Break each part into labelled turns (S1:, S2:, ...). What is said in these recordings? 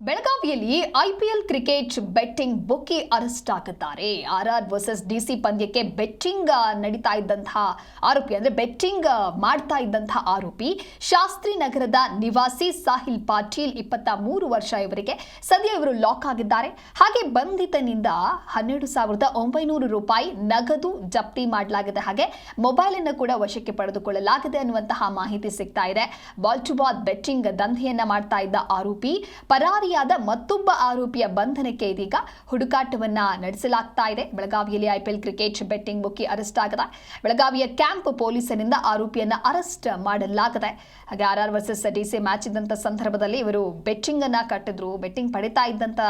S1: ಬೆಳಗಾವಿಯಲ್ಲಿ IPL cricket betting ಬುಕ್ಕಿ arrest ಆಗಿದ್ದಾರೆ. RR versus DC ಪಂದ್ಯಕ್ಕೆ ಬೆಟ್ಟಿಂಗ್ ನಡೀತಾ ಇದ್ದಂತಹ ಆರೋಪಿ ಅಂದ್ರೆ ಬೆಟ್ಟಿಂಗ್ ಮಾಡ್ತಾ ಇದ್ದಂತಹ ಆರೋಪಿ ಶಾಸ್ತ್ರಿ ನಗರದ ನಿವಾಸಿ ಸಾಹಿಲ್ ಪಾಟೀಲ್ 23 ವರ್ಷ ಇವರಿಗೆ ಸದ್ಯ ಇವರು ಲಾಕ್ ಆಗಿದ್ದಾರೆ. ಹಾಗೆ ಬಂಧಿತನಿಂದ 12,900 ರೂಪಾಯಿ ನಗದು ಜಪ್ತಿ ಮಾಡಲಾಗಿದೆ. ಹಾಗೆ ಮೊಬೈಲ್ ಅನ್ನು ಕೂಡ ವಶಕ್ಕೆ ಪಡೆದುಕೊಳ್ಳಲಾಗಿದೆ ಅನ್ನುವಂತಹ ಮಾಹಿತಿ ಸಿಗ್ತಾ ಇದೆ. ಬಾಲ್ ಟು ಬಾಲ್ ಬೆಟ್ಟಿಂಗ್ ದಂಧೆಯನ್ನ ಮಾಡ್ತಾ ಇದ್ದ ಆರೋಪಿ ಪರಾರಿಯಾದ ಮತ್ತೊಬ್ಬ ಆರೋಪಿಯ ಬಂಧನಕ್ಕೆ ಇದೀಗ ಹುಡುಕಾಟವನ್ನ ನಡೆಸಲಾಗ್ತಾ ಇದೆ. ಬೆಳಗಾವಿಯಲ್ಲಿ ಐಪಿಎಲ್ ಕ್ರಿಕೆಟ್ ಬೆಟ್ಟಿಂಗ್ ಬುಕ್ಕಿ ಅರೆಸ್ಟ್ ಆಗಿದೆ. ಬೆಳಗಾವಿಯ ಕ್ಯಾಂಪ್ ಪೊಲೀಸರಿಂದ ಆರೋಪಿಯನ್ನ ಅರೆಸ್ಟ್ ಮಾಡಲಾಗಿದೆ. ಹಾಗೆ ಆರ್ಆರ್ ವರ್ಸಸ್ ಡಿಸಿ ಮ್ಯಾಚ್ ಇದ್ದಂತ ಸಂದರ್ಭದಲ್ಲಿ ಇವರು ಬೆಟ್ಟಿಂಗ್ ಅನ್ನ ಕಟ್ಟಿದ್ರು. ಬೆಟ್ಟಿಂಗ್ ಪಡಿತಾ ಇದ್ದಂತ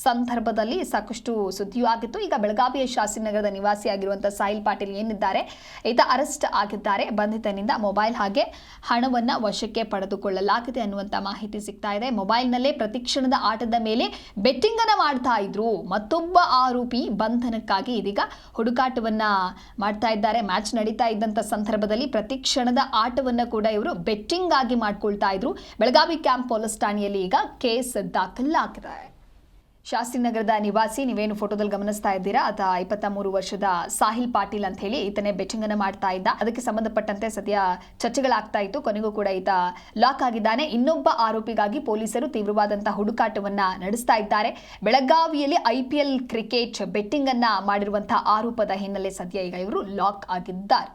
S1: ಸಂದರ್ಭದಲ್ಲಿ ಸಾಕಷ್ಟು ಸುದ್ದಿಯೂ ಆಗಿತ್ತು. ಈಗ ಬೆಳಗಾವಿಯ ಶಾಸ್ತ್ರಿನಗರದ ನಿವಾಸಿಯಾಗಿರುವಂತಹ ಸಾಹಿಲ್ ಪಾಟೀಲ್ ಏನಿದ್ದಾರೆ ಈತ ಅರೆಸ್ಟ್ ಆಗಿದ್ದಾರೆ. ಬಂಧಿತನಿಂದ ಮೊಬೈಲ್ ಹಾಗೆ ಹಣವನ್ನ ವಶಕ್ಕೆ ಪಡೆದುಕೊಳ್ಳಲಾಗಿದೆ ಅನ್ನುವಂತ ಮಾಹಿತಿ ಸಿಗ್ತಾ ಇದೆ. ಮೊಬೈಲ್ನಲ್ಲೇ ಪ್ರತಿಕ್ಷಣದ ಆಟದ ಮೇಲೆ ಬೆಟ್ಟಿಂಗ್ ಅನ್ನ ಮಾಡ್ತಾ ಇದ್ರು. ಮತ್ತೊಬ್ಬ ಆರೋಪಿ ಬಂಧನಕ್ಕಾಗಿ ಇದೀಗ ಹುಡುಕಾಟವನ್ನ ಮಾಡ್ತಾ ಇದ್ದಾರೆ. ಮ್ಯಾಚ್ ನಡೀತಾ ಇದ್ದಂತ ಸಂದರ್ಭದಲ್ಲಿ ಪ್ರತಿಕ್ಷಣದ ಆಟವನ್ನ ಕೂಡ ಇವರು ಬೆಟ್ಟಿಂಗ್ ಆಗಿ ಮಾಡ್ಕೊಳ್ತಾ ಇದ್ರು. ಬೆಳಗಾವಿ ಕ್ಯಾಂಪ್ ಪೊಲೀಸ್ ಠಾಣೆಯಲ್ಲಿ ಈಗ ಕೇಸ್ ದಾಖಲಾಗಿದೆ. ಶಾಸ್ತ್ರಿನಗರದ ನಿವಾಸಿ ನೀವೇನು ಫೋಟೋದಲ್ಲಿ ಗಮನಿಸ್ತಾ ಇದ್ದೀರಾ ಆತ 23 ವರ್ಷದ ಸಾಹಿಲ್ ಪಾಟೀಲ್ ಅಂತ ಹೇಳಿ ಈತನೇ ಬೆಟ್ಟಿಂಗ್ ಅನ್ನ ಮಾಡ್ತಾ ಇದ್ದ. ಅದಕ್ಕೆ ಸಂಬಂಧಪಟ್ಟಂತೆ ಸದ್ಯ ಚರ್ಚೆಗಳಾಗ್ತಾ ಇತ್ತು. ಕೊನೆಗೂ ಕೂಡ ಈತ ಲಾಕ್ ಆಗಿದ್ದಾನೆ. ಇನ್ನೊಬ್ಬ ಆರೋಪಿಗಾಗಿ ಪೊಲೀಸರು ತೀವ್ರವಾದಂತಹ ಹುಡುಕಾಟವನ್ನ ನಡೆಸ್ತಾ ಇದ್ದಾರೆ. ಬೆಳಗಾವಿಯಲ್ಲಿ ಐಪಿಎಲ್ ಕ್ರಿಕೆಟ್ ಬೆಟ್ಟಿಂಗ್ ಅನ್ನ ಮಾಡಿರುವಂತಹ ಆರೋಪದ ಹಿನ್ನೆಲೆ ಸದ್ಯ ಈಗ ಇವರು ಲಾಕ್ ಆಗಿದ್ದಾರೆ.